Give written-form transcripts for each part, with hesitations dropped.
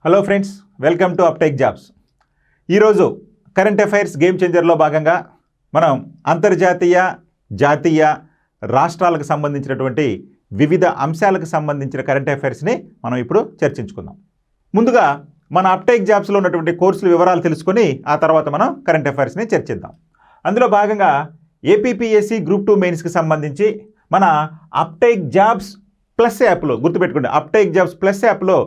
Hello friends, welcome to అప్టెక్ jobs. ఈరోజు current affairs game చేంజర్లో భాగంగా మనం అంతర్జాతీయ, జాతీయ, రాష్ట్రాలకు సంబంధించినటువంటి వివిధ అంశాలకు సంబంధించిన కరెంట్ అఫైర్స్ని మనం ఇప్పుడు చర్చించుకుందాం. ముందుగా మన అప్టెక్ జాబ్స్లో ఉన్నటువంటి కోర్సుల వివరాలు తెలుసుకొని ఆ తర్వాత మనం కరెంట్ అఫైర్స్ని చర్చిద్దాం. అందులో భాగంగా ఏపీపీఎస్సీ గ్రూప్ 2 మెయిన్స్కి సంబంధించి మన అప్టెక్ జాబ్స్ ప్లస్ యాప్లో, గుర్తుపెట్టుకోండి, అప్టెక్ జాబ్స్ ప్లస్ యాప్లో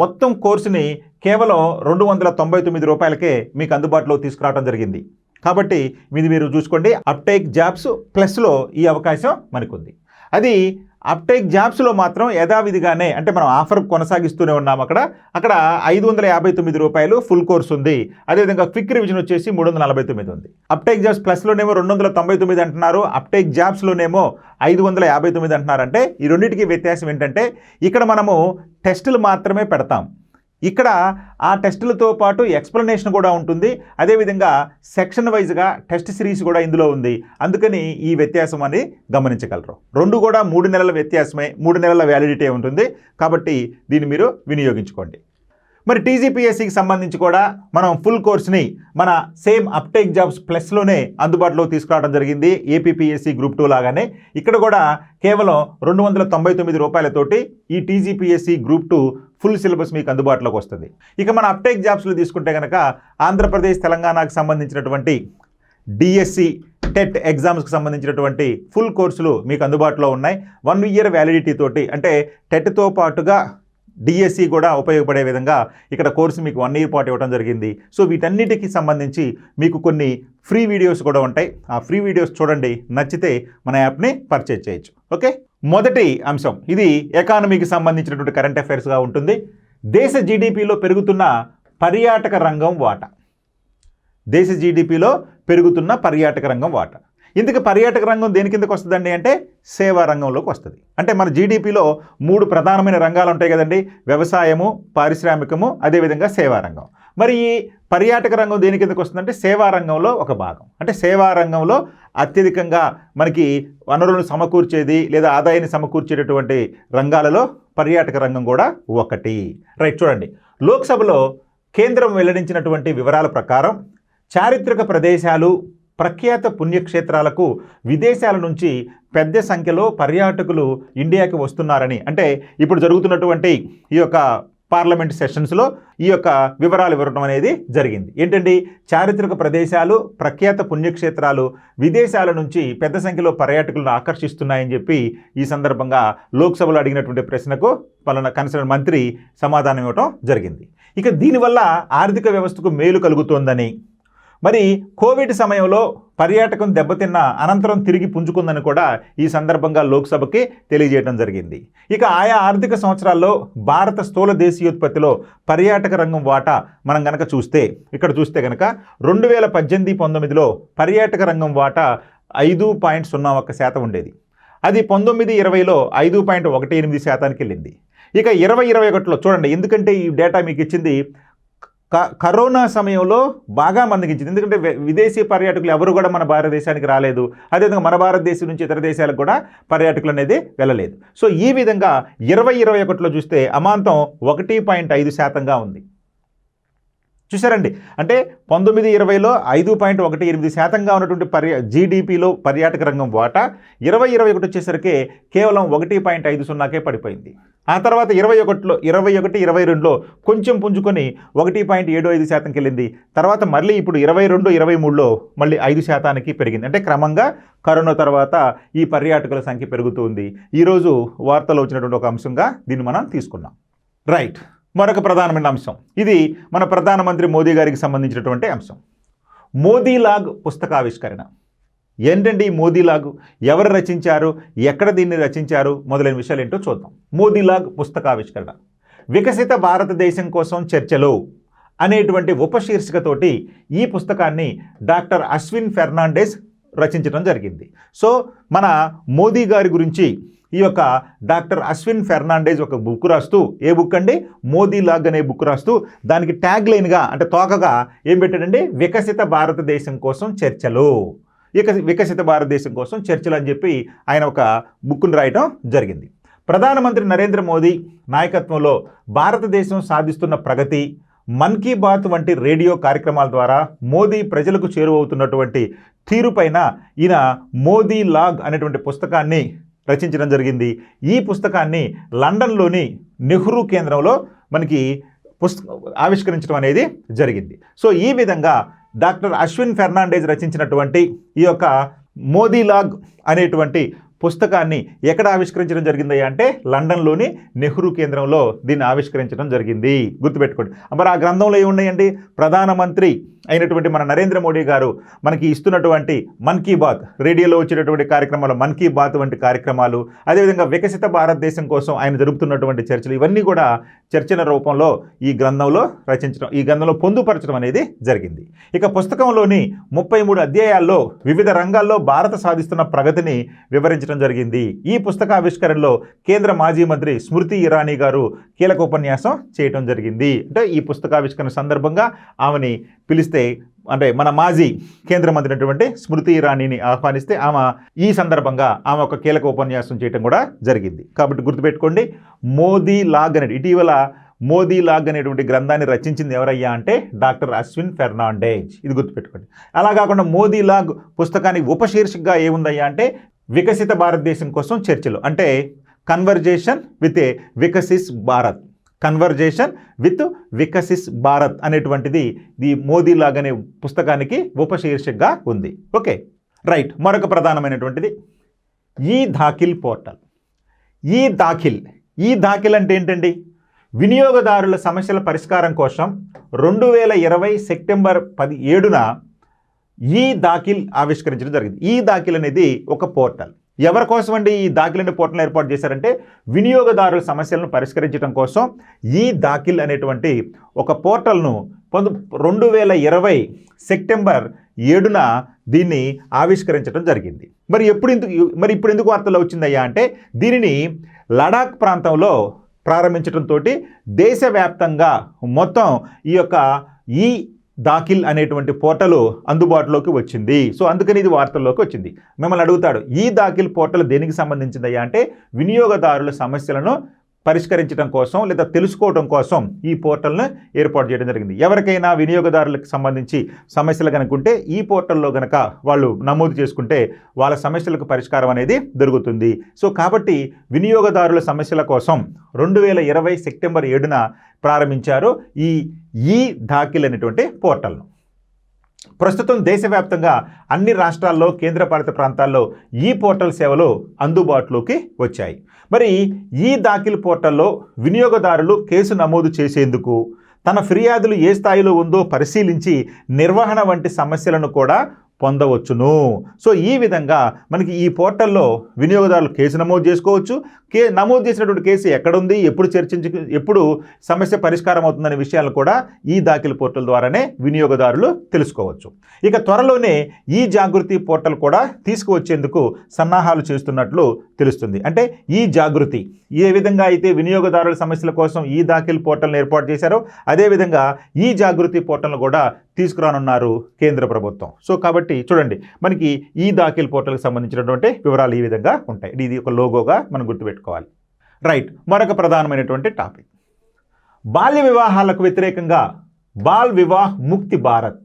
మొత్తం కోర్సుని కేవలం 299 రూపాయలకే మీకు అందుబాటులో తీసుకురావడం జరిగింది. కాబట్టి మీరు చూసుకోండి, అప్టెక్ జాబ్స్ ప్లస్లో ఈ అవకాశం మనకుంది. అది అప్టెక్ జాబ్స్లో మాత్రం యథావిధిగానే, అంటే మనం ఆఫర్ కొనసాగిస్తూనే ఉన్నాం. అక్కడ 559 రూపాయలు ఫుల్ కోర్స్ ఉంది. అదేవిధంగా క్విక్ రివిజన్ వచ్చేసి 349 ఉంది. అప్టెక్ జాబ్స్ ప్లస్లోనేమో 299 అంటున్నారు, అప్టెక్ జాబ్స్లోనేమో 559 అంటున్నారు. అంటే ఈ రెండింటికి వ్యత్యాసం ఏంటంటే, ఇక్కడ మనము టెస్టులు మాత్రమే పెడతాం, ఇక్కడ ఆ టెస్టులతో పాటు ఎక్స్ప్లెనేషన్ కూడా ఉంటుంది. అదేవిధంగా సెక్షన్ వైజ్గా టెస్ట్ సిరీస్ కూడా ఇందులో ఉంది. అందుకని ఈ వ్యత్యాసం అని గమనించగలరు. రెండు కూడా 3 నెలల వ్యత్యాసమే, 3 నెలల వ్యాలిడిటీ ఉంటుంది. కాబట్టి దీన్ని మీరు వినియోగించుకోండి. మరి టీజీపీఎస్సీకి సంబంధించి కూడా మనం ఫుల్ కోర్స్ని మన సేమ్ అప్టెక్ జాబ్స్ ప్లస్లోనే అందుబాటులో తీసుకురావడం జరిగింది. ఏపీపీఎస్సీ గ్రూప్ 2 లాగానే ఇక్కడ కూడా కేవలం 299 రూపాయలతోటి ఈ టీజీపీఎస్సీ గ్రూప్ 2 ఫుల్ సిలబస్ మీకు అందుబాటులోకి వస్తుంది. ఇక మన అప్టెక్ జాబ్స్లో తీసుకుంటే కనుక ఆంధ్రప్రదేశ్, తెలంగాణకు సంబంధించినటువంటి డిఎస్సి, టెట్ ఎగ్జామ్స్కి సంబంధించినటువంటి ఫుల్ కోర్సులు మీకు అందుబాటులో ఉన్నాయి. 1 ఇయర్ వ్యాలిడిటీ తోటి, అంటే టెట్తో పాటుగా డిఎస్సి కూడా ఉపయోగపడే విధంగా ఇక్కడ కోర్సు మీకు 1 ఇయర్ పాటు ఇవ్వడం జరిగింది. సో వీటన్నిటికీ సంబంధించి మీకు కొన్ని ఫ్రీ వీడియోస్ కూడా ఉంటాయి. ఆ ఫ్రీ వీడియోస్ చూడండి, నచ్చితే మన యాప్ని పర్చేజ్ చేయొచ్చు. ఓకే, మొదటి అంశం ఇది ఎకానమీకి సంబంధించినటువంటి కరెంట్ అఫైర్స్గా ఉంటుంది. దేశ జీడిపిలో పెరుగుతున్న పర్యాటక రంగం వాటా. దేశ జీడిపిలో పెరుగుతున్న పర్యాటక రంగం వాటా. ఇందుకు పర్యాటక రంగం దేని కిందకు వస్తుందండి అంటే సేవా రంగంలోకి వస్తుంది. అంటే మన జీడిపిలో 3 ప్రధానమైన రంగాలు ఉంటాయి కదండి, వ్యవసాయము, పారిశ్రామికము, అదేవిధంగా సేవా రంగం. మరి ఈ పర్యాటక రంగం దేని కిందకు వస్తుందంటే సేవా రంగంలో ఒక భాగం. అంటే సేవా రంగంలో అత్యధికంగా మనకి వనరులను సమకూర్చేది లేదా ఆదాయాన్ని సమకూర్చేటటువంటి రంగాలలో పర్యాటక రంగం కూడా ఒకటి. రైట్, చూడండి, లోక్సభలో కేంద్రం వెల్లడించినటువంటి వివరాల ప్రకారం చారిత్రక ప్రదేశాలు, ప్రఖ్యాత పుణ్యక్షేత్రాలకు విదేశాల నుంచి పెద్ద సంఖ్యలో పర్యాటకులు ఇండియాకి వస్తున్నారని, అంటే ఇప్పుడు జరుగుతున్నటువంటి ఈ యొక్క పార్లమెంట్ సెషన్స్లో ఈ యొక్క వివరాలు ఇవ్వడం అనేది జరిగింది. ఏంటండి, చారిత్రక ప్రదేశాలు, ప్రఖ్యాత పుణ్యక్షేత్రాలు విదేశాల నుంచి పెద్ద సంఖ్యలో పర్యాటకులను ఆకర్షిస్తున్నాయని చెప్పి ఈ సందర్భంగా లోక్సభలో అడిగినటువంటి ప్రశ్నకు పలానా కన్సర్న్ మంత్రి సమాధానం ఇవ్వడం జరిగింది. ఇక దీనివల్ల ఆర్థిక వ్యవస్థకు మేలు కలుగుతోందని, మరి కోవిడ్ సమయంలో పర్యాటకం దెబ్బతిన్న అనంతరం తిరిగి పుంజుకుందని కూడా ఈ సందర్భంగా లోక్సభకి తెలియజేయడం జరిగింది. ఇక ఆయా ఆర్థిక సంవత్సరాల్లో భారత స్థూల దేశీయోత్పత్తిలో పర్యాటక రంగం వాటా మనం కనుక చూస్తే, ఇక్కడ చూస్తే కనుక 2018-19లో పర్యాటక రంగం వాటా 5.01% ఉండేది. అది 19-20లో 5.18% వెళ్ళింది. ఇక 2021లో చూడండి, ఎందుకంటే ఈ డేటా మీకు ఇచ్చింది కరోనా సమయంలో బాగా మందగించింది. ఎందుకంటే విదేశీ పర్యాటకులు ఎవరు కూడా మన భారతదేశానికి రాలేదు. అదేవిధంగా మన భారతదేశం నుంచి ఇతర దేశాలకు కూడా పర్యాటకులు అనేది వెళ్ళలేదు. సో ఈ విధంగా 2021లో చూస్తే అమాంతం 1.5%గా ఉంది. చూసారండి, అంటే 19-20లో 5.18%గా ఉన్నటువంటి జీడిపిలో పర్యాటక రంగం వాటా 2021 వచ్చేసరికి కేవలం 1.50కే పడిపోయింది. ఆ తర్వాత 21-22లో కొంచెం పుంజుకొని 1.75%కి వెళ్ళింది. తర్వాత మళ్ళీ ఇప్పుడు 22-23లో మళ్ళీ 5%కి పెరిగింది. అంటే క్రమంగా కరోనా తర్వాత ఈ పర్యాటకుల సంఖ్య పెరుగుతుంది. ఈరోజు వార్తలో వచ్చినటువంటి ఒక అంశంగా దీన్ని మనం తీసుకున్నాం. రైట్, మరొక ప్రధానమైన అంశం, ఇది మన ప్రధానమంత్రి మోదీ గారికి సంబంధించినటువంటి అంశం. మోదీ లాగ్ పుస్తకావిష్కరణ. ఏంటండి ఈ మోదీ లాగ్, ఎవరు రచించారు, ఎక్కడ దీన్ని రచించారు, మొదలైన విషయాలు ఏంటో చూద్దాం. మోదీ లాగ్ పుస్తకావిష్కరణ, వికసిత భారతదేశం కోసం చర్చలు అనేటువంటి ఉపశీర్షికతోటి ఈ పుస్తకాన్ని డాక్టర్ అశ్విన్ ఫెర్నాండెస్ రచించడం జరిగింది. సో మన మోదీ గారి గురించి ఈ యొక్క డాక్టర్ అశ్విన్ ఫెర్నాండెస్ ఒక బుక్ రాస్తూ, ఏ బుక్ అండి, మోదీ లాగ్ అనే బుక్ రాస్తూ దానికి ట్యాగ్ లైన్గా, అంటే తోకగా ఏం పెట్టాడండి, వికసిత భారతదేశం కోసం చర్చలు. వికసిత భారతదేశం కోసం చర్చలు అని చెప్పి ఆయన ఒక బుక్ను రాయటం జరిగింది. ప్రధానమంత్రి నరేంద్ర మోదీ నాయకత్వంలో భారతదేశం సాధిస్తున్న ప్రగతి, మన్ కీ బాత్ వంటి రేడియో కార్యక్రమాల ద్వారా మోదీ ప్రజలకు చేరువవుతున్నటువంటి తీరుపైన ఈయన మోదీ లాగ్ అనేటువంటి పుస్తకాన్ని రచించడం జరిగింది. ఈ పుస్తకాన్ని లండన్లోని నెహ్రూ కేంద్రంలో మనకి ఆవిష్కరించడం అనేది జరిగింది. సో ఈ విధంగా డాక్టర్ అశ్విన్ ఫెర్నాండేజ్ రచించినటువంటి ఈ యొక్క మోదీ లాగ్ అనేటువంటి పుస్తకాన్ని ఎక్కడ ఆవిష్కరించడం జరిగింది అంటే లండన్లోని నెహ్రూ కేంద్రంలో దీన్ని ఆవిష్కరించడం జరిగింది. గుర్తుపెట్టుకోండి. మరి ఆ గ్రంథంలో ఏమున్నాయండి? ప్రధానమంత్రి అయినటువంటి మన నరేంద్ర మోడీ గారు మనకి ఇస్తున్నటువంటి మన్ కీ బాత్, రేడియోలో వచ్చేటటువంటి కార్యక్రమాలు, మన్ కీ బాత్ వంటి కార్యక్రమాలు, అదేవిధంగా వికసిత భారతదేశం కోసం ఆయన జరుపుతున్నటువంటి చర్చలు, ఇవన్నీ కూడా చర్చల రూపంలో ఈ గ్రంథంలో రచించడం, ఈ గ్రంథంలో పొందుపరచడం అనేది జరిగింది. ఇక పుస్తకంలోని 33 అధ్యాయాల్లో వివిధ రంగాల్లో భారత సాధిస్తున్న ప్రగతిని వివరించడం జరిగింది. ఈ పుస్తకావిష్కరణలో కేంద్ర మాజీ మంత్రి స్మృతి ఇరానీ గారు కీలక ఉపన్యాసం చేయడం జరిగింది. అంటే ఈ పుస్తకావిష్కరణ సందర్భంగా ఆమెని పిలిస్తే, అంటే మన మాజీ కేంద్ర మంత్రి అయినటువంటి స్మృతి ఇరానీని ఆహ్వానిస్తే ఆమె ఈ సందర్భంగా ఆమె ఒక కీలక ఉపన్యాసం చేయడం కూడా జరిగింది. కాబట్టి గుర్తుపెట్టుకోండి, మోదీ లాగ్ అనేది, ఇటీవల మోదీ లాగ్ అనేటువంటి గ్రంథాన్ని రచించింది ఎవరయ్యా అంటే డాక్టర్ అశ్విన్ ఫెర్నాండేజ్. ఇది గుర్తుపెట్టుకోండి. అలా కాకుండా మోదీ లాగ్ పుస్తకానికి ఉపశీర్షికగా ఏముందయ్యా అంటే వికసిత భారతదేశం కోసం చర్చలు, అంటే conversation with a Viksit Bharat, conversation with Viksit Bharat అనేటువంటిది ఈ మోదీ లాగ్ అనే పుస్తకానికి ఉపశీర్షికగా ఉంది. Okay, right. మరొక ప్రధానమైనటువంటిది ఈ దాఖిల్ పోర్టల్. ఈ దాఖిల్ అంటే ఏంటండి? వినియోగదారుల సమస్యల పరిష్కారం కోసం 2020 సెప్టెంబర్ 17న ఈ దాఖిల్ ఆవిష్కరించడం జరిగింది. ఈ దాఖిల్ అనేది ఒక పోర్టల్. ఎవరి కోసం అండి ఈ దాఖిల్ అనే పోర్టల్ ఏర్పాటు చేశారంటే వినియోగదారుల సమస్యలను పరిష్కరించడం కోసం ఈ దాఖిల్ అనేటువంటి ఒక పోర్టల్ను 2020 సెప్టెంబర్ 7న దీన్ని ఆవిష్కరించడం జరిగింది. మరి ఇప్పుడు ఎందుకు వార్తల్లో వచ్చిందయ్యా అంటే దీనిని లడాక్ ప్రాంతంలో ప్రారంభించడంతో దేశవ్యాప్తంగా మొత్తం ఈ దాఖిల్ అనేటువంటి పోర్టల్ అందుబాటులోకి వచ్చింది. సో అందుకని ఇది వార్తల్లోకి వచ్చింది. మిమ్మల్ని అడుగుతాడు, ఈ దాఖిల్ పోర్టల్ దేనికి సంబంధించిందయ్యా అంటే వినియోగదారుల సమస్యలను పరిష్కరించడం కోసం లేదా తెలుసుకోవడం కోసం ఈ పోర్టల్ను ఏర్పాటు చేయడం జరిగింది. ఎవరికైనా వినియోగదారులకు సంబంధించి సమస్యలు కనుకుంటే ఈ పోర్టల్లో కనుక వాళ్ళు నమోదు చేసుకుంటే వాళ్ళ సమస్యలకు పరిష్కారం అనేది దొరుకుతుంది. సో కాబట్టి వినియోగదారుల సమస్యల కోసం 2020 సెప్టెంబర్ 7న ప్రారంభించారు ఈ దాఖిల్ అనేటువంటి పోర్టల్ను. ప్రస్తుతం దేశవ్యాప్తంగా అన్ని రాష్ట్రాల్లో, కేంద్రపాలిత ప్రాంతాల్లో ఈ పోర్టల్ సేవలు అందుబాటులోకి వచ్చాయి. మరి ఈ దాఖిల్ పోర్టల్లో వినియోగదారులు కేసు నమోదు చేసేందుకు, తన ఫిర్యాదులు ఏ స్థాయిలో ఉందో పరిశీలించి నిర్వహణ వంటి సమస్యలను కూడా పొందవచ్చును. సో ఈ విధంగా మనకి ఈ పోర్టల్లో వినియోగదారులు కేసు నమోదు చేసుకోవచ్చు. నమోదు చేసినటువంటి కేసు ఎక్కడుంది, ఎప్పుడు సమస్య పరిష్కారం అవుతుందనే విషయాలు కూడా ఈ దాఖిల్ పోర్టల్ ద్వారానే వినియోగదారులు తెలుసుకోవచ్చు. ఇక త్వరలోనే ఈ జాగృతి పోర్టల్ కూడా తీసుకువచ్చేందుకు సన్నాహాలు చేస్తున్నట్లు తెలుస్తుంది. అంటే ఈ జాగృతి ఏ విధంగా అయితే వినియోగదారుల సమస్యల కోసం ఈ దాఖిల్ పోర్టల్ని ఏర్పాటు చేశారో అదేవిధంగా ఈ జాగృతి పోర్టల్ను కూడా తీసుకురానున్నారు కేంద్ర ప్రభుత్వం. సో కాబట్టి చూడండి, మనకి ఈ దాఖిల్ పోర్టల్కి సంబంధించినటువంటి వివరాలు ఈ విధంగా ఉంటాయి. ఇది ఒక లోగోగా మనం గుర్తుపెట్టుకోవాలి. రైట్. మరొక ప్రధానమైనటువంటి టాపిక్, బాల్య వివాహాలకు వ్యతిరేకంగా బాల్ వివాహ్ ముక్తి భారత్.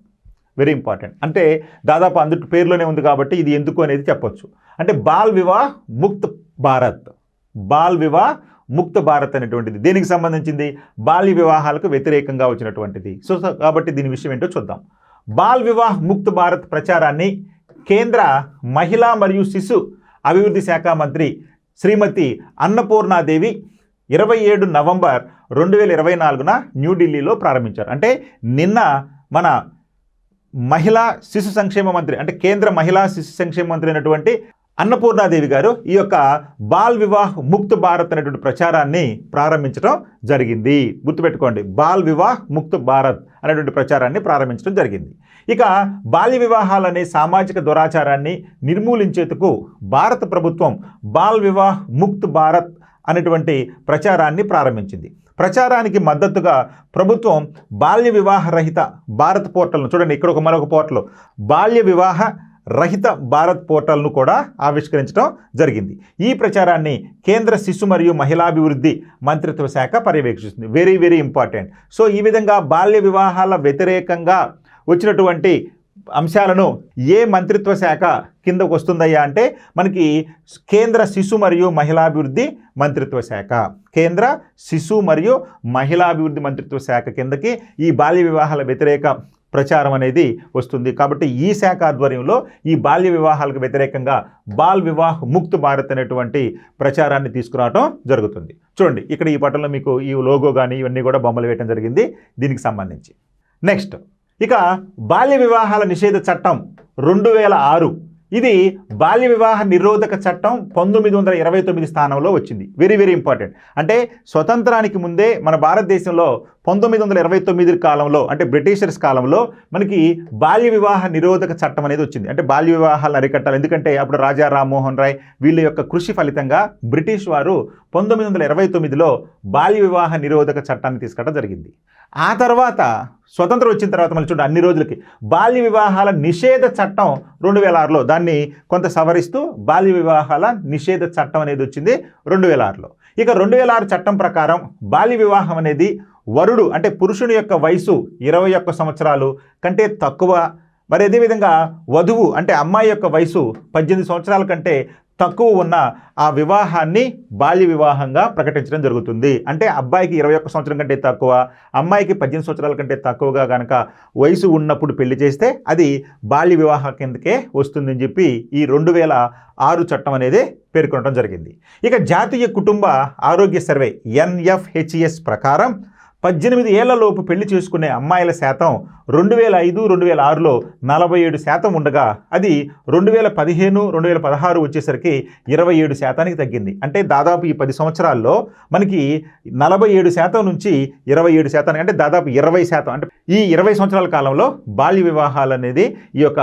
Very important. అంటే దాదాపు అందరి పేర్లోనే ఉంది కాబట్టి ఇది ఎందుకు అనేది చెప్పొచ్చు. అంటే బాల్ వివాహ్ ముక్త్ భారత్, బాల్ వివాహ్ ముక్త భారత్ అనేటువంటిది దేనికి సంబంధించింది? బాల్య వివాహాలకు వ్యతిరేకంగా వచ్చినటువంటిది. సో కాబట్టి దీని విషయం ఏంటో చూద్దాం. బాల్ వివాహ్ ముక్త భారత్ ప్రచారాన్ని కేంద్ర మహిళా మరియు శిశు అభివృద్ధి శాఖ మంత్రి శ్రీమతి అన్నపూర్ణాదేవి 27 నవంబర్ 2024న న్యూఢిల్లీలో ప్రారంభించారు. అంటే నిన్న మన మహిళా శిశు సంక్షేమ మంత్రి, అంటే కేంద్ర మహిళా శిశు సంక్షేమ మంత్రి అయినటువంటి అన్నపూర్ణాదేవి గారు ఈ యొక్క బాల్ వివాహ్ ముక్త్ భారత్ అనేటువంటి ప్రచారాన్ని ప్రారంభించడం జరిగింది. గుర్తుపెట్టుకోండి, బాల్ వివాహ్ ముక్త్ భారత్ అనేటువంటి ప్రచారాన్ని ప్రారంభించడం జరిగింది. ఇక బాల్య వివాహాలనే సామాజిక దురాచారాన్ని నిర్మూలించేందుకు భారత ప్రభుత్వం బాల్ వివాహ్ ముక్త్ భారత్ అనేటువంటి ప్రచారాన్ని ప్రారంభించింది. ప్రచారానికి మద్దతుగా ప్రభుత్వం బాల్య వివాహ రహిత భారత్ పోర్టల్ను, చూడండి ఇక్కడ మరొక పోర్టల్, బాల్య వివాహ రహిత భారత్ పోర్టల్ను కూడా ఆవిష్కరించడం జరిగింది. ఈ ప్రచారాన్ని కేంద్ర శిశు మరియు మహిళాభివృద్ధి మంత్రిత్వ శాఖ పర్యవేక్షిస్తుంది. Very very important. సో ఈ విధంగా బాల్య వివాహాల వ్యతిరేకంగా వచ్చినటువంటి అంశాలను ఏ మంత్రిత్వ శాఖ కిందకు వస్తుందయ్యా అంటే మనకి కేంద్ర శిశు మరియు మహిళాభివృద్ధి మంత్రిత్వ శాఖ, కేంద్ర శిశు మరియు మహిళాభివృద్ధి మంత్రిత్వ శాఖ కిందకి ఈ బాల్య వివాహాల వ్యతిరేక ప్రచారం అనేది వస్తుంది. కాబట్టి ఈ శాఖ ఆధ్వర్యంలో ఈ బాల్య వివాహాలకు వ్యతిరేకంగా బాల్ వివాహ్ ముక్త్ భారత్ అనేటువంటి ప్రచారాన్ని తీసుకురావడం జరుగుతుంది. చూడండి ఇక్కడ ఈ పటంలో మీకు ఈ లోగో కానీ ఇవన్నీ కూడా బొమ్మలు వేయడం జరిగింది దీనికి సంబంధించి. నెక్స్ట్ ఇక బాల్య వివాహాల నిషేధ చట్టం 2006, ఇది బాల్య వివాహ నిరోధక చట్టం 1929 స్థానంలో వచ్చింది. Very very important. అంటే స్వతంత్రానికి ముందే మన భారతదేశంలో 1929 కాలంలో అంటే బ్రిటిషర్స్ కాలంలో మనకి బాల్య వివాహ నిరోధక చట్టం అనేది వచ్చింది. అంటే బాల్య వివాహాలను అరికట్టాలి. ఎందుకంటే అప్పుడు రాజా రామ్మోహన్ రాయ్ వీళ్ళ యొక్క కృషి ఫలితంగా బ్రిటిష్ వారు 1929లో బాల్య వివాహ నిరోధక చట్టాన్ని తీసుకురావడం జరిగింది. ఆ తర్వాత స్వతంత్రం వచ్చిన తర్వాత మళ్ళీ చూడండి అన్ని రోజులకి బాల్య వివాహాల నిషేధ చట్టం 2006లో దాన్ని కొంత సవరిస్తూ బాల్య వివాహాల నిషేధ చట్టం అనేది వచ్చింది 2006లో. ఇక 2006 చట్టం ప్రకారం బాల్య వివాహం అనేది వరుడు అంటే పురుషుని యొక్క వయసు 21 సంవత్సరాలు కంటే తక్కువ, మరి అదేవిధంగా వధువు అంటే అమ్మాయి యొక్క వయసు 18 సంవత్సరాల కంటే తక్కువ ఉన్న ఆ వివాహాన్ని బాల్య వివాహంగా ప్రకటించడం జరుగుతుంది. అంటే అబ్బాయికి 21 సంవత్సరం కంటే తక్కువ, అమ్మాయికి 18 సంవత్సరాల కంటే తక్కువగా కనుక వయసు ఉన్నప్పుడు పెళ్లి చేస్తే అది బాల్య వివాహ కిందకే వస్తుందని చెప్పి ఈ 2006 చట్టం అనేది పేర్కొనడం జరిగింది. ఇక జాతీయ కుటుంబ ఆరోగ్య సర్వే NFHS ప్రకారం 18 ఏళ్లలోపు పెళ్లి చేసుకునే అమ్మాయిల శాతం 2005-2006లో 47% ఉండగా అది 2015-2016 వచ్చేసరికి 27% తగ్గింది. అంటే దాదాపు ఈ 10 సంవత్సరాల్లో మనకి 47% నుంచి 27%, అంటే దాదాపు 20%, అంటే ఈ 20 సంవత్సరాల కాలంలో బాల్య వివాహాలు అనేది ఈ యొక్క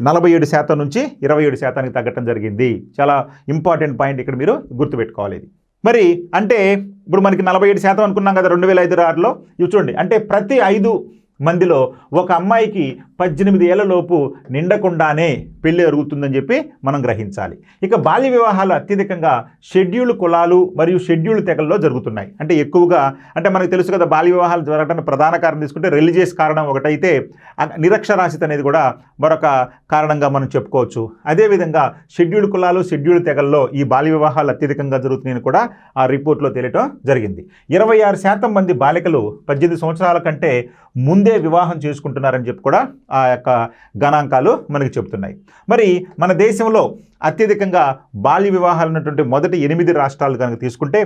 47% నుంచి 27% తగ్గటం జరిగింది. చాలా ఇంపార్టెంట్ పాయింట్ ఇక్కడ మీరు గుర్తుపెట్టుకోవాలి. ఇది మరి అంటే ఇప్పుడు మనకి 47% అనుకున్నాం కదా 2005-6లో. ఇవి చూడండి, అంటే ప్రతి 5 మందిలో ఒక అమ్మాయికి 18 ఏళ్లలోపు నిండకుండానే పెళ్లి జరుగుతుందని చెప్పి మనం గ్రహించాలి. ఇక బాల్య వివాహాలు అత్యధికంగా షెడ్యూల్డ్ కులాలు మరియు షెడ్యూల్డ్ తెగల్లో జరుగుతున్నాయి. అంటే ఎక్కువగా అంటే మనకు తెలుసు కదా బాల్య వివాహాలు జరగడానికి ప్రధాన కారణం తీసుకుంటే రిలీజియస్ కారణం ఒకటైతే నిరక్షరాస్యత అనేది కూడా మరొక కారణంగా మనం చెప్పుకోవచ్చు. అదేవిధంగా షెడ్యూల్డ్ కులాలు షెడ్యూల్డ్ తెగల్లో ఈ బాల్య వివాహాలు అత్యధికంగా జరుగుతున్నాయని కూడా ఆ రిపోర్ట్లో తేలటం జరిగింది. 26% మంది బాలికలు 18 సంవత్సరాల కంటే ముందే వివాహం చేసుకుంటున్నారని చెప్పి కూడా ఆ యొక్క గణాంకాలు మనకి చెప్తున్నాయి. మరి మన దేశంలో అత్యధికంగా బాల్య వివాహాలు ఉన్నటువంటి మొదటి 8 రాష్ట్రాలు కనుక తీసుకుంటే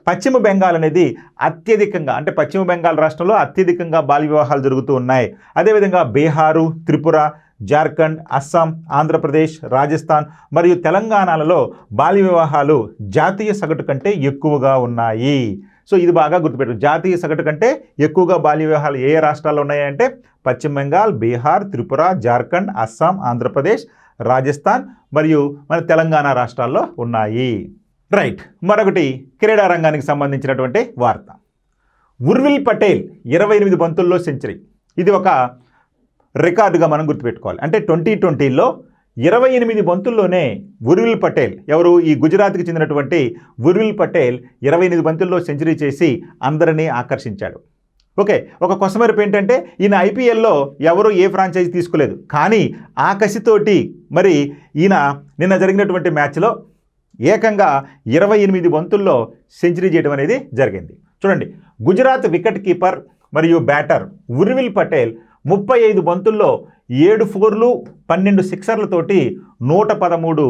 పశ్చిమ బెంగాల్ అనేది అత్యధికంగా, అంటే పశ్చిమ బెంగాల్ రాష్ట్రంలో అత్యధికంగా బాల్య వివాహాలు జరుగుతూ ఉన్నాయి. అదేవిధంగా బీహారు, త్రిపుర, జార్ఖండ్, అస్సాం, ఆంధ్రప్రదేశ్, రాజస్థాన్ మరియు తెలంగాణలలో బాల్య వివాహాలు జాతీయ సగటు కంటే ఎక్కువగా ఉన్నాయి. సో ఇది బాగా గుర్తుపెట్టు, జాతీయ సగటు కంటే ఎక్కువగా బాల్య వివాహాలు ఏ రాష్ట్రాల్లో ఉన్నాయంటే పశ్చిమ బెంగాల్, బీహార్, త్రిపుర, జార్ఖండ్, అస్సాం, ఆంధ్రప్రదేశ్, రాజస్థాన్ మరియు మన తెలంగాణ రాష్ట్రాల్లో ఉన్నాయి. రైట్, మరొకటి క్రీడా రంగానికి సంబంధించినటువంటి వార్త. ఉర్విల్ పటేల్ 28 బంతుల్లో సెంచరీ. ఇది ఒక రికార్డుగా మనం గుర్తుపెట్టుకోవాలి. అంటే 2020లో 28 బంతుల్లోనే ఉర్విల్ పటేల్, ఎవరు ఈ గుజరాత్కి చెందినటువంటి ఉర్విల్ పటేల్ 28 బంతుల్లో సెంచరీ చేసి అందరినీ ఆకర్షించాడు. ఓకే, ఒక కొసమెరుపు ఏంటంటే ఈయన ఐపీఎల్లో ఎవరు ఏ ఫ్రాంచైజీ తీసుకోలేదు, కానీ ఆ కసితోటి మరి ఈయన నిన్న జరిగినటువంటి మ్యాచ్లో ఏకంగా 28 బంతుల్లో సెంచరీ చేయడం అనేది జరిగింది. చూడండి, గుజరాత్ వికెట్ కీపర్ మరియు బ్యాటర్ ఉర్విల్ పటేల్ 35 బంతుల్లో 7 4లు 12 సిక్సర్లతోటి 113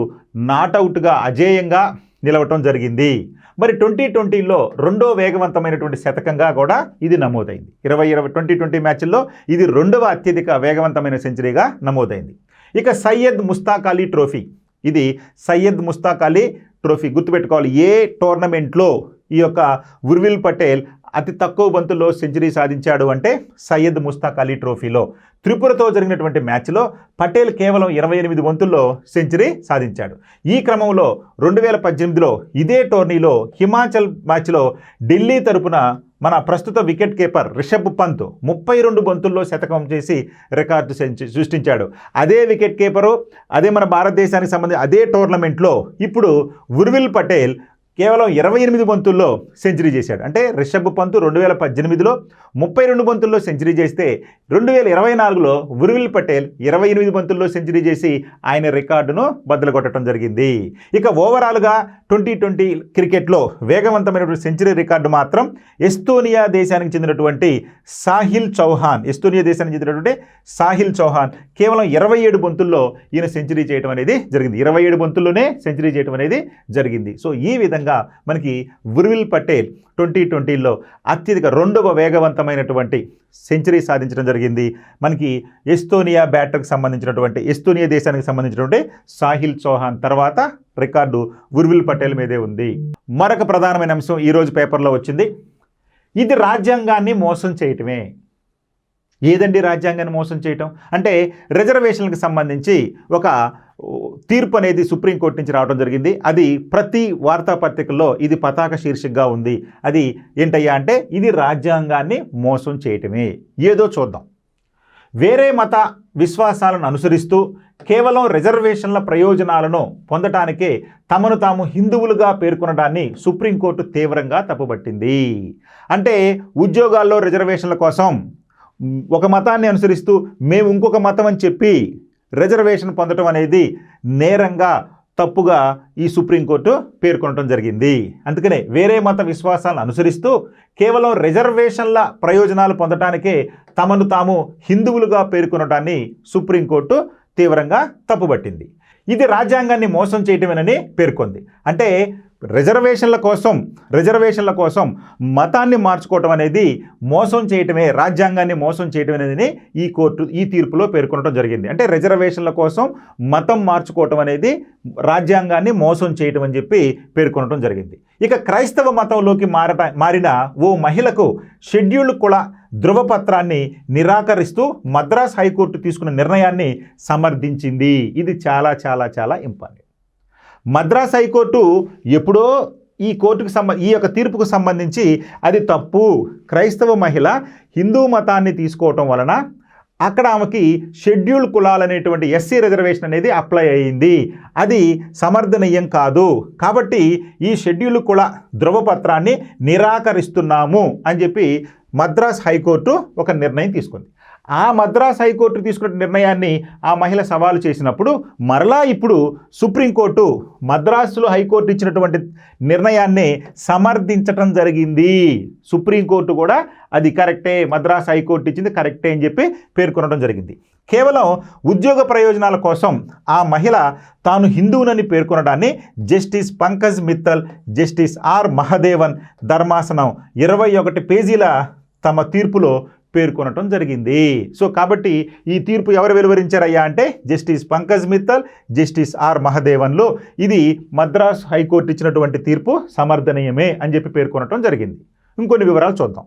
నాటౌట్గా అజేయంగా నిలవటం జరిగింది. మరి 2020లో రెండో వేగవంతమైనటువంటి శతకంగా కూడా ఇది నమోదైంది. 2020 మ్యాచ్ల్లో ఇది రెండవ అత్యధిక వేగవంతమైన సెంచరీగా నమోదైంది. ఇక సయ్యద్ ముస్తాక్ అలీ ట్రోఫీ, ఇది సయ్యద్ ముస్తాక్ అలీ ట్రోఫీ గుర్తుపెట్టుకోవాలి. ఏ టోర్నమెంట్లో ఈ యొక్క ఉర్విల్ పటేల్ అతి తక్కువ బంతుల్లో సెంచరీ సాధించాడు అంటే సయ్యద్ ముస్తాక్ అలీ ట్రోఫీలో. త్రిపురతో జరిగినటువంటి మ్యాచ్లో పటేల్ కేవలం 28 బంతుల్లో సెంచరీ సాధించాడు. ఈ క్రమంలో 2018లో ఇదే టోర్నీలో హిమాచల్ మ్యాచ్లో ఢిల్లీ తరపున మన ప్రస్తుత వికెట్ కీపర్ రిషబ్ పంత్ 32 బంతుల్లో శతకం చేసి రికార్డు సృష్టించాడు. అదే వికెట్ కీపరు, అదే మన భారతదేశానికి సంబంధించి అదే టోర్నమెంట్లో ఇప్పుడు ఉర్విల్ పటేల్ కేవలం 28 బంతుల్లో సెంచరీ చేశాడు. అంటే రిషబ్ పంత్ 2018లో 32 బంతుల్లో సెంచరీ చేస్తే 2024లో ఉర్విల్ పటేల్ 28 బంతుల్లో సెంచరీ చేసి ఆయన రికార్డును బద్దలు కొట్టడం జరిగింది. ఇక ఓవరాల్గా 2020 క్రికెట్లో వేగవంతమైనటువంటి సెంచరీ రికార్డు మాత్రం ఎస్తోనియా దేశానికి చెందినటువంటి సాహిల్ చౌహాన్ కేవలం 27 బంతుల్లో ఈయన సెంచరీ చేయడం అనేది జరిగింది. 27 బంతుల్లోనే సెంచరీ చేయడం అనేది జరిగింది. సో ఈ విధంగా మనకి ఉర్విల్ పటేల్ 2020లో అత్యధిక 2వ వేగవంతమైనటువంటి సెంచరీ సాధించడం జరిగింది. మనకి ఎస్తోనియా దేశానికి సంబంధించినటువంటి సాహిల్ చౌహాన్ తర్వాత రికార్డు ఉర్విల్ పటేల్ మీదే ఉంది. మరొక ప్రధానమైన అంశం ఈరోజు పేపర్లో వచ్చింది. ఇది రాజ్యాంగాన్ని మోసం చేయటమే. ఏదండి రాజ్యాంగాన్ని మోసం చేయటం అంటే, రిజర్వేషన్లకు సంబంధించి ఒక తీర్పు అనేది సుప్రీంకోర్టు నుంచి రావడం జరిగింది. అది ప్రతి వార్తాపత్రికల్లో ఇది పతాక శీర్షికగా ఉంది. అది ఏంటయ్యా అంటే, ఇది రాజ్యాంగాన్ని మోసం చేయటమే. ఏదో చూద్దాం. వేరే మత విశ్వాసాలను అనుసరిస్తూ కేవలం రిజర్వేషన్ల ప్రయోజనాలను పొందటానికే తమను తాము హిందువులుగా పేర్కొనడాన్ని సుప్రీంకోర్టు తీవ్రంగా తప్పుపట్టింది. అంటే ఉద్యోగాల్లో రిజర్వేషన్ల కోసం ఒక మతాన్ని అనుసరిస్తూ మేము ఇంకొక మతం అని చెప్పి రిజర్వేషన్ పొందడం అనేది నేరంగా, తప్పుగా ఈ సుప్రీంకోర్టు పేర్కొనడం జరిగింది. అందుకనే వేరే మత విశ్వాసాలను అనుసరిస్తూ కేవలం రిజర్వేషన్ల ప్రయోజనాలు పొందటానికే తమను తాము హిందువులుగా పేర్కొనడాన్ని సుప్రీంకోర్టు తీవ్రంగా తప్పుపట్టింది. ఇది రాజ్యాంగాన్ని మోసం చేయటమేనని పేర్కొంది. అంటే రిజర్వేషన్ల కోసం మతాన్ని మార్చుకోవటం అనేది మోసం చేయటమే, రాజ్యాంగాన్ని మోసం చేయటం అనేది ఈ తీర్పులో పేర్కొనడం జరిగింది. అంటే రిజర్వేషన్ల కోసం మతం మార్చుకోవటం అనేది రాజ్యాంగాన్ని మోసం చేయటం అని చెప్పి పేర్కొనడం జరిగింది. ఇక క్రైస్తవ మతంలోకి మారిన ఓ మహిళకు షెడ్యూల్డ్ కుల ధృవపత్రాన్ని నిరాకరిస్తూ మద్రాస్ హైకోర్టు తీసుకున్న నిర్ణయాన్ని సమర్థించింది. ఇది చాలా చాలా చాలా ఇంపార్టెంట్. మద్రాస్ హైకోర్టు ఎప్పుడో ఈ యొక్క తీర్పుకు సంబంధించి అది తప్పు, క్రైస్తవ మహిళ హిందూ మతాన్ని తీసుకోవటం వలన అక్కడ ఆమెకి షెడ్యూల్ కులాలు అనేటువంటి ఎస్సీ రిజర్వేషన్ అనేది అప్లై అయ్యింది, అది సమర్థనీయం కాదు, కాబట్టి ఈ షెడ్యూల్ కుల ధృవపత్రాన్ని నిరాకరిస్తున్నాము అని చెప్పి మద్రాస్ హైకోర్టు ఒక నిర్ణయం తీసుకుంది. ఆ మద్రాస్ హైకోర్టు తీసుకున్న నిర్ణయాన్ని ఆ మహిళ సవాలు చేసినప్పుడు మరలా ఇప్పుడు సుప్రీంకోర్టు మద్రాసులో హైకోర్టు ఇచ్చినటువంటి నిర్ణయాన్ని సమర్థించటం జరిగింది. సుప్రీంకోర్టు కూడా అది కరెక్టే, మద్రాస్ హైకోర్టు ఇచ్చింది కరెక్టే అని చెప్పి పేర్కొనడం జరిగింది. కేవలం ఉద్యోగ ప్రయోజనాల కోసం ఆ మహిళ తాను హిందువునని పేర్కొనడాన్ని justice Pankaj Mittal, justice R Mahadevan ధర్మాసనం 21 పేజీల తమ తీర్పులో పేర్కొనటం జరిగింది. సో కాబట్టి ఈ తీర్పు ఎవరు వెలువరించారయ్యా అంటే justice Pankaj Mittal, justice R మహదేవన్లో ఇది మద్రాస్ హైకోర్టు ఇచ్చినటువంటి తీర్పు సమర్థనీయమే అని చెప్పి పేర్కొనటం జరిగింది. ఇంకొన్ని వివరాలు చూద్దాం.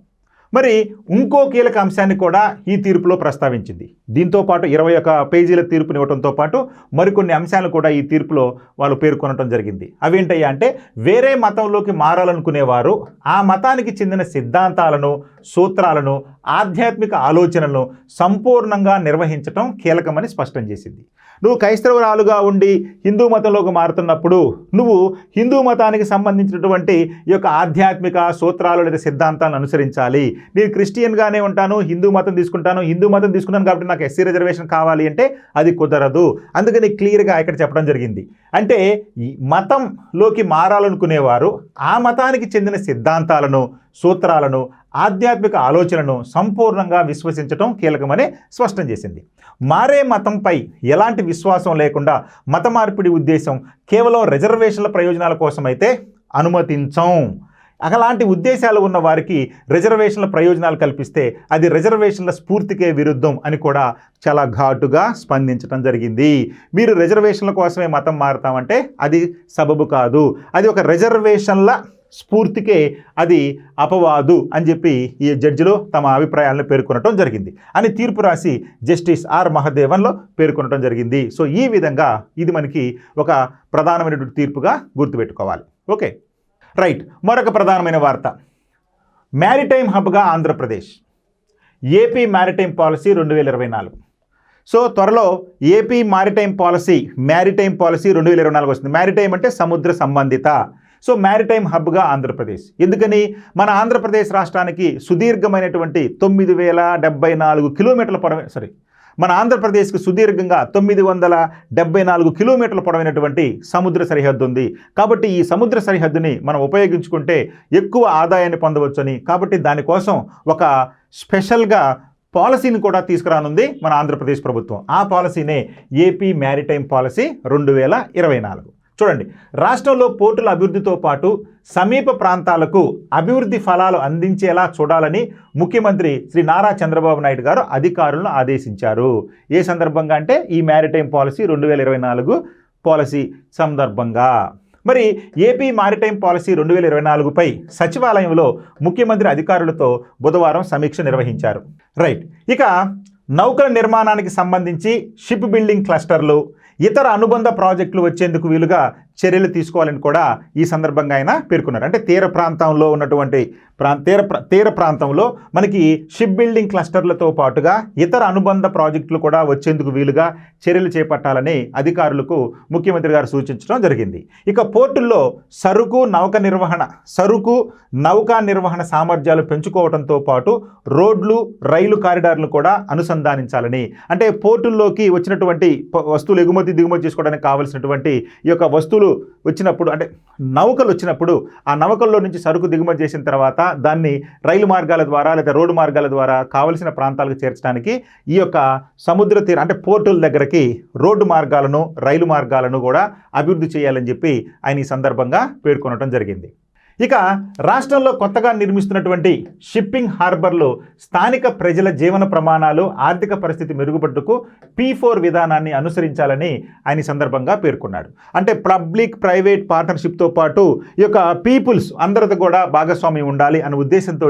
మరి ఇంకో కీలక అంశాన్ని కూడా ఈ తీర్పులో ప్రస్తావించింది. దీంతో పాటు 21 పేజీల తీర్పునివ్వడంతో పాటు మరికొన్ని అంశాలు కూడా ఈ తీర్పులో వాళ్ళు పేర్కొనడం జరిగింది. అవేంటయ్యా అంటే, వేరే మతంలోకి మారాలనుకునేవారు ఆ మతానికి చెందిన సిద్ధాంతాలను, సూత్రాలను, ఆధ్యాత్మిక ఆలోచనలను సంపూర్ణంగా నిర్వహించడం కీలకమని స్పష్టం చేసింది. నువ్వు క్రైస్తవురాలుగా ఉండి హిందూ మతంలోకి మారుతున్నప్పుడు నువ్వు హిందూ మతానికి సంబంధించినటువంటి ఈ యొక్క ఆధ్యాత్మిక సూత్రాలు లేదా సిద్ధాంతాలను అనుసరించాలి. నేను క్రిస్టియన్గానే ఉంటాను, హిందూ మతం తీసుకున్నాను కాబట్టి నాకు ఎస్సీ రిజర్వేషన్ కావాలి అంటే అది కుదరదు. అందుకని క్లియర్గా ఇక్కడ చెప్పడం జరిగింది. అంటే ఈ మతంలోకి మారాలనుకునేవారు ఆ మతానికి చెందిన సిద్ధాంతాలను, సూత్రాలను, ఆధ్యాత్మిక ఆలోచనను సంపూర్ణంగా విశ్వసించడం కీలకమని స్పష్టం చేసింది. మారే మతంపై ఎలాంటి విశ్వాసం లేకుండా మత మార్పిడి ఉద్దేశం కేవలం రిజర్వేషన్ల ప్రయోజనాల కోసమైతే అనుమతించం. అలాంటి ఉద్దేశాలు ఉన్న వారికి రిజర్వేషన్ల ప్రయోజనాలు కల్పిస్తే అది రిజర్వేషన్ల స్ఫూర్తికే విరుద్ధం అని కూడా చాలా ఘాటుగా స్పందించడం జరిగింది. మీరు రిజర్వేషన్ల కోసమే మతం మారుతామంటే అది సబబు కాదు, అది ఒక రిజర్వేషన్ల స్ఫూర్తికే అది అపవాదు అని చెప్పి ఈ జడ్జిలో తమ అభిప్రాయాలను పేర్కొనడం జరిగింది అని తీర్పు రాసి జస్టిస్ ఆర్ మహదేవన్లో పేర్కొనడం జరిగింది. సో ఈ విధంగా ఇది మనకి ఒక ప్రధానమైనటువంటి తీర్పుగా గుర్తుపెట్టుకోవాలి. Okay right. మరొక ప్రధానమైన వార్త, మ్యారిటైమ్ హబ్గా Andhra Pradesh, AP maritime policy 2024. So త్వరలో ఏపీ మ్యారిటైమ్ పాలసీ 2024 వస్తుంది. మ్యారిటైమ్ అంటే సముద్ర సంబంధిత. సో మ్యారిటైమ్ హబ్గా ఆంధ్రప్రదేశ్. ఎందుకని? మన ఆంధ్రప్రదేశ్ రాష్ట్రానికి సుదీర్ఘమైనటువంటి 9,074 కిలోమీటర్ల పొడవు, మన ఆంధ్రప్రదేశ్కి సుదీర్ఘంగా 974 కిలోమీటర్ల పొడవైనటువంటి సముద్ర సరిహద్దు ఉంది. కాబట్టి ఈ సముద్ర సరిహద్దుని మనం ఉపయోగించుకుంటే ఎక్కువ ఆదాయాన్ని పొందవచ్చని, కాబట్టి దానికోసం ఒక స్పెషల్గా పాలసీని కూడా తీసుకురానుంది మన ఆంధ్రప్రదేశ్ ప్రభుత్వం. ఆ పాలసీనే ఏపీ మ్యారిటైమ్ పాలసీ 2024. చూడండి, రాష్ట్రంలో పోర్టుల అభివృద్ధితో పాటు సమీప ప్రాంతాలకు అభివృద్ధి ఫలాలు అందించేలా చూడాలని ముఖ్యమంత్రి శ్రీ నారా చంద్రబాబు నాయుడు గారు అధికారులను ఆదేశించారు. ఏ సందర్భంగా అంటే ఈ మ్యారిటైమ్ పాలసీ 2024 పాలసీ సందర్భంగా. మరి ఏపీ మారిటైమ్ పాలసీ 2024పై సచివాలయంలో ముఖ్యమంత్రి అధికారులతో బుధవారం సమీక్ష నిర్వహించారు. రైట్, ఇక నౌకల నిర్మాణానికి సంబంధించి షిప్ బిల్డింగ్ క్లస్టర్లు, ఇతర అనుబంధ ప్రాజెక్టులు వచ్చేందుకు వీలుగా చర్యలు తీసుకోవాలని కూడా ఈ సందర్భంగా ఆయన పేర్కొన్నారు. అంటే తీర ప్రాంతంలో ఉన్నటువంటి తీర ప్రాంతంలో మనకి షిప్ బిల్డింగ్ క్లస్టర్లతో పాటుగా ఇతర అనుబంధ ప్రాజెక్టులు కూడా వచ్చేందుకు వీలుగా చర్యలు చేపట్టాలని అధికారులకు ముఖ్యమంత్రి గారు సూచించడం జరిగింది. ఇక పోర్టుల్లో సరుకు నౌకా నిర్వహణ సామర్థ్యాలు పెంచుకోవడంతో పాటు రోడ్లు, రైలు కారిడార్లు కూడా అనుసంధానించాలని, అంటే పోర్టుల్లోకి వచ్చినటువంటి వస్తువులు ఎగుమతి దిగుమతి చేసుకోవడానికి కావాల్సినటువంటి ఈ యొక్క వస్తువులు వచ్చినప్పుడు, అంటే నౌకలు వచ్చినప్పుడు ఆ నౌకల్లో నుంచి సరుకు దిగుమతి చేసిన తర్వాత దాన్ని రైలు మార్గాల ద్వారా లేదా రోడ్డు మార్గాల ద్వారా కావలసిన ప్రాంతాలకు చేర్చడానికి ఈ యొక్క సముద్ర తీర అంటే పోర్టుల దగ్గరకి రోడ్డు మార్గాలను, రైలు మార్గాలను కూడా అభివృద్ధి చేయాలని చెప్పి ఆయన ఈ సందర్భంగా పేర్కొనడం జరిగింది. ఇక రాష్ట్రంలో కొత్తగా నిర్మిస్తున్నటువంటి షిప్పింగ్ హార్బర్లు స్థానిక ప్రజల జీవన ప్రమాణాలు, ఆర్థిక పరిస్థితి మెరుగుపడుటకు P4 విధానాన్ని అనుసరించాలని ఆయన సందర్భంగా పేర్కొన్నాడు. అంటే పబ్లిక్ ప్రైవేట్ పార్ట్నర్షిప్తో పాటు ఈ యొక్క పీపుల్స్ అందరితో కూడా భాగస్వామ్యం ఉండాలి అనే ఉద్దేశంతో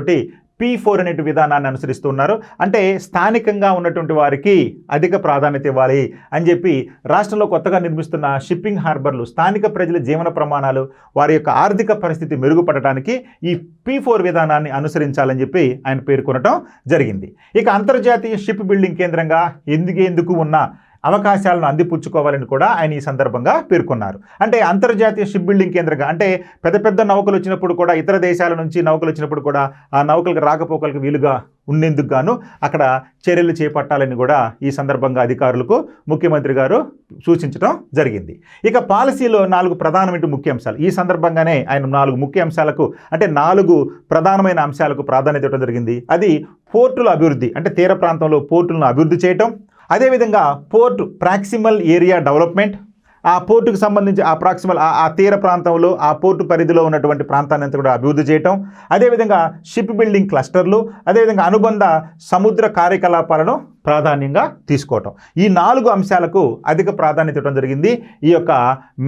P4 అనే విధానాన్ని అనుసరిస్తున్నారు. అంటే స్థానికంగా ఉన్నటువంటి వారికి అధిక ప్రాధాన్యత ఇవ్వాలి అని చెప్పి రాష్ట్రంలో కొత్తగా నిర్మిస్తున్న షిప్పింగ్ హార్బర్లు స్థానిక ప్రజల జీవన ప్రమాణాలు, వారి యొక్క ఆర్థిక పరిస్థితి మెరుగుపడటానికి ఈ P4 విధానాన్ని అనుసరించాలని చెప్పి ఆయన పేర్కొనడం జరిగింది. ఇక అంతర్జాతీయ షిప్ బిల్డింగ్ కేంద్రంగా ఎందుకు ఉన్న అవకాశాలను అందిపుచ్చుకోవాలని కూడా ఆయన ఈ సందర్భంగా పేర్కొన్నారు. అంటే అంతర్జాతీయ షిప్ బిల్డింగ్ కేంద్రంగా అంటే పెద్ద నౌకలు వచ్చినప్పుడు కూడా, ఇతర దేశాల నుంచి నౌకలు వచ్చినప్పుడు కూడా ఆ నౌకలకు రాకపోకలకు వీలుగా ఉండేందుకు గాను అక్కడ చర్యలు చేపట్టాలని కూడా ఈ సందర్భంగా అధికారులకు ముఖ్యమంత్రి గారు సూచించడం జరిగింది. ఇక పాలసీలో 4 ప్రధానమైన ముఖ్య అంశాలు. ఈ సందర్భంగానే ఆయన 4 ముఖ్య అంశాలకు, అంటే 4 ప్రధానమైన అంశాలకు ప్రాధాన్యత ఇవ్వడం జరిగింది. అది పోర్టుల అభివృద్ధి, అంటే తీర ప్రాంతంలో పోర్టులను అభివృద్ధి చేయటం, అదేవిధంగా పోర్ట్ ప్రాక్సిమల్ ఏరియా డెవలప్మెంట్, ఆ పోర్టుకు సంబంధించి ఆ తీర ప్రాంతంలో ఆ పోర్టు పరిధిలో ఉన్నటువంటి ప్రాంతాన్ని అంతా కూడా అభివృద్ధి చేయటం, అదేవిధంగా షిప్ బిల్డింగ్ క్లస్టర్లు, అదేవిధంగా అనుబంధ సముద్ర కార్యకలాపాలను ప్రాధాన్యంగా తీసుకోవటం. ఈ 4 అంశాలకు అధిక ప్రాధాన్యత ఇవ్వడం జరిగింది ఈ యొక్క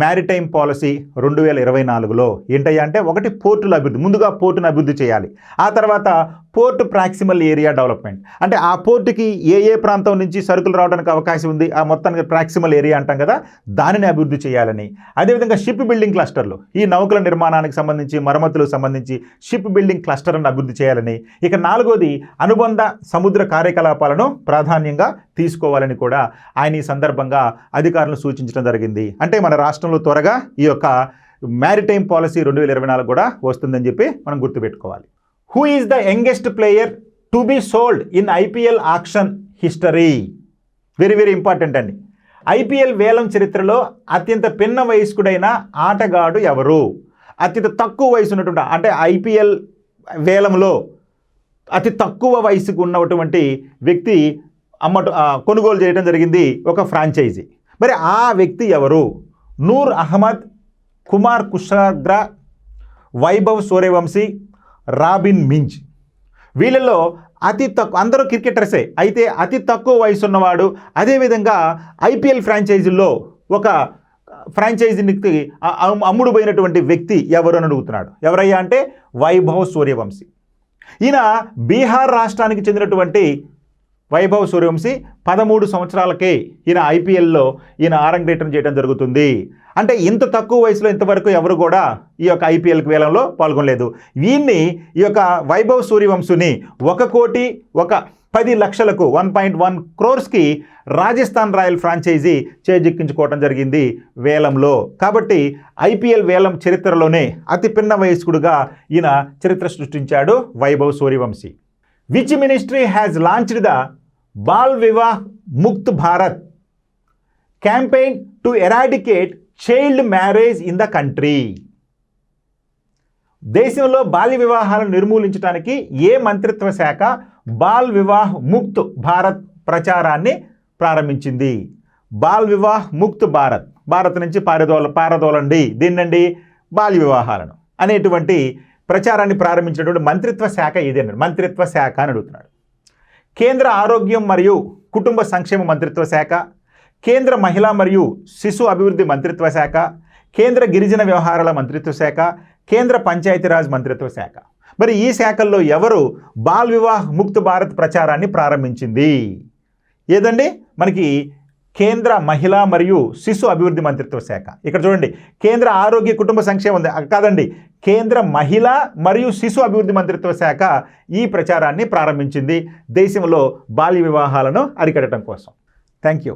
మ్యారిటైమ్ పాలసీ 2024లో. ఏంటయ్యా అంటే, ఒకటి పోర్టుల అభివృద్ధి, ముందుగా పోర్టును అభివృద్ధి చేయాలి. ఆ తర్వాత పోర్ట్ ప్రాక్సిమల్ ఏరియా డెవలప్మెంట్, అంటే ఆ పోర్టుకి ఏ ప్రాంతం నుంచి సరుకులు రావడానికి అవకాశం ఉంది, ఆ మొత్తానికి ప్రాక్సిమల్ ఏరియా అంటాం కదా, దానిని అభివృద్ధి చేయాలని. అదేవిధంగా షిప్ బిల్డింగ్ క్లస్టర్లు, ఈ నౌకల నిర్మాణానికి సంబంధించి, మరమ్మతులకు సంబంధించి షిప్ బిల్డింగ్ క్లస్టర్ను అభివృద్ధి చేయాలని. ఇక 4వది అనుబంధ సముద్ర కార్యకలాపాలను ప్రాధాన్యంగా తీసుకోవాలని కూడా ఆయన ఈ సందర్భంగా అధికారులను సూచించడం జరిగింది. అంటే మన రాష్ట్రంలో త్వరగా ఈ యొక్క మ్యారిటైమ్ పాలసీ 2024 కూడా వస్తుందని చెప్పి మనం గుర్తుపెట్టుకోవాలి. Who is the youngest player to be sold in IPL auction history? Very important అండి. IPL వేలం చరిత్రలో అత్యంత పిన్న వయస్కుడైన ఆటగాడు ఎవరు? అత్యంత తక్కువ వయసు ఉన్నటువంటి, అంటే IPL వేలంలో అతి తక్కువ వయసుకు ఉన్నటువంటి వ్యక్తి కొనుగోలు చేయడం జరిగింది ఒక ఫ్రాంచైజీ. మరి ఆ వ్యక్తి ఎవరు? నూర్ అహ్మద్, కుమార్ కుషాగ్రా, వైభవ్ సూర్యవంశీ, రాబిన్ మింజ్. వీళ్ళలో అందరూ క్రికెటర్సే, అయితే అతి తక్కువ వయసు ఉన్నవాడు, అదేవిధంగా IPL ఫ్రాంచైజీల్లో ఒక ఫ్రాంచైజీకి అమ్ముడుపోయినటువంటి వ్యక్తి ఎవరు అని అడుగుతున్నాడు. ఎవరయ్యా అంటే వైభవ్ సూర్యవంశీ. ఈయన బీహార్ రాష్ట్రానికి చెందినటువంటి వైభవ్ సూర్యవంశీ 13 సంవత్సరాలకే ఈయన ఐపీఎల్లో ఈయన ఆరంగేట్రం చేయడం జరుగుతుంది. అంటే ఇంత తక్కువ వయసులో ఇంతవరకు ఎవరు కూడా ఈ యొక్క ఐపీఎల్కి వేలంలో పాల్గొనలేదు. వీన్ని ఈ యొక్క వైభవ్ సూర్యవంశీని 1,10,00,000కు 1.1 crores రాజస్థాన్ రాయల్ ఫ్రాంచైజీ చేజిక్కించుకోవడం జరిగింది వేలంలో. కాబట్టి ఐపీఎల్ వేలం చరిత్రలోనే అతి పిన్న వయస్కుడుగా ఈయన చరిత్ర సృష్టించాడు Vaibhav Suryavanshi. Which ministry has launched the Bal Vivah Mukt Bharat campaign to eradicate child marriage in the country? దేశంలో బాల్య వివాహాలను నిర్మూలించడానికి ఏ మంత్రిత్వ శాఖ బాల్ వివాహ్ ముక్త్ భారత్ ప్రచారాన్ని ప్రారంభించింది? బాల్ వివాహ్ ముక్త్ భారత్ నుంచి పారదోలండి దీన్నండి బాల్య వివాహాలను అనేటువంటి ప్రచారాన్ని ప్రారంభించినటువంటి మంత్రిత్వ శాఖ ఇదేనండి. మంత్రిత్వ శాఖ అని అడుగుతున్నాడు. కేంద్ర ఆరోగ్యం మరియు కుటుంబ సంక్షేమ మంత్రిత్వ శాఖ, కేంద్ర మహిళా మరియు శిశు అభివృద్ధి మంత్రిత్వ శాఖ, కేంద్ర గిరిజన వ్యవహారాల మంత్రిత్వ శాఖ, కేంద్ర పంచాయతీరాజ్ మంత్రిత్వ శాఖ. మరి ఈ శాఖల్లో ఎవరు బాల్ వివాహ్ ముక్త్ భారత్ ప్రచారాన్ని ప్రారంభించింది? ఏదండి? మనకి కేంద్ర మహిళా మరియు శిశు అభివృద్ధి మంత్రిత్వ శాఖ. ఇక్కడ చూడండి, కేంద్ర ఆరోగ్య కుటుంబ సంక్షేమం కాదండి, కేంద్ర మహిళా మరియు శిశు అభివృద్ధి మంత్రిత్వ శాఖ ఈ ప్రచారాన్ని ప్రారంభించింది దేశంలో బాల్య వివాహాలను అరికట్టడం కోసం. Thank you.